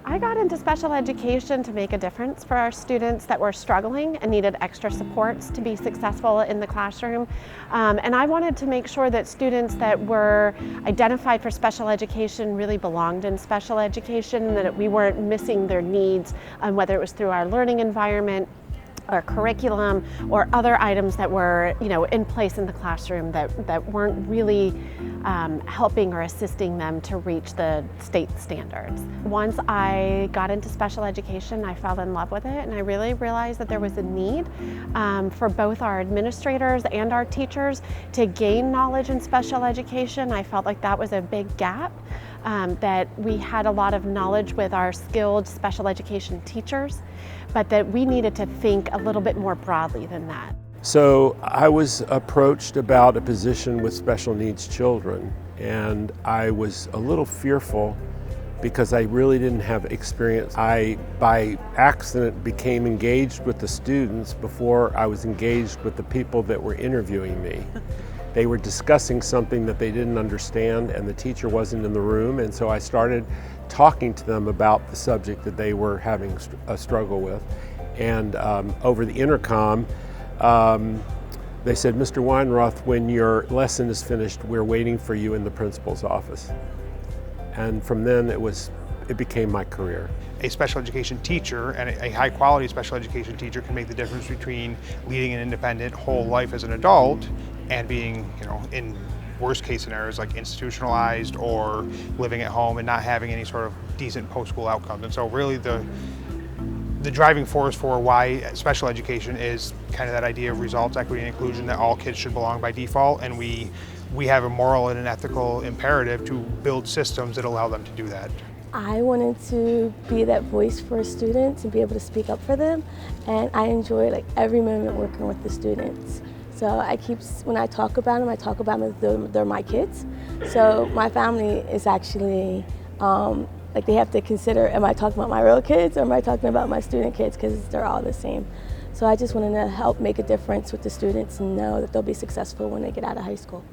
I got into special education to make a difference for our students that were struggling and needed extra supports to be successful in the classroom. And I wanted to make sure that students that were identified for special education really belonged in special education, and that we weren't missing their needs, whether it was through our learning environment or curriculum or other items that were in place in the classroom that weren't really helping or assisting them to reach the state standards. Once I got into special education, I fell in love with it, and I really realized that there was a need for both our administrators and our teachers to gain knowledge in special education. I felt like that was a big gap, that we had a lot of knowledge with our skilled special education teachers, but that we needed to think a little bit more broadly than that. So I was approached about a position with special needs children, and I was a little fearful because I really didn't have experience. I, by accident, became engaged with the students before I was engaged with the people that were interviewing me. They were discussing something that they didn't understand, and the teacher wasn't in the room, and so I started talking to them about the subject that they were having a struggle with. And over the intercom, they said, "Mr. Weinroth, when your lesson is finished, we're waiting for you in the principal's office." And from then it became my career. A special education teacher, and a high quality special education teacher, can make the difference between leading an independent whole life as an adult and being, in worst case scenarios like institutionalized or living at home and not having any sort of decent post-school outcomes. And so really the driving force for why special education is kind of that idea of results, equity, and inclusion, that all kids should belong by default, and we have a moral and an ethical imperative to build systems that allow them to do that. I wanted to be that voice for students and be able to speak up for them, and I enjoy every moment working with the students. So when I talk about them as they're my kids. So my family is actually, they have to consider, am I talking about my real kids or am I talking about my student kids, because they're all the same. So I just wanted to help make a difference with the students and know that they'll be successful when they get out of high school.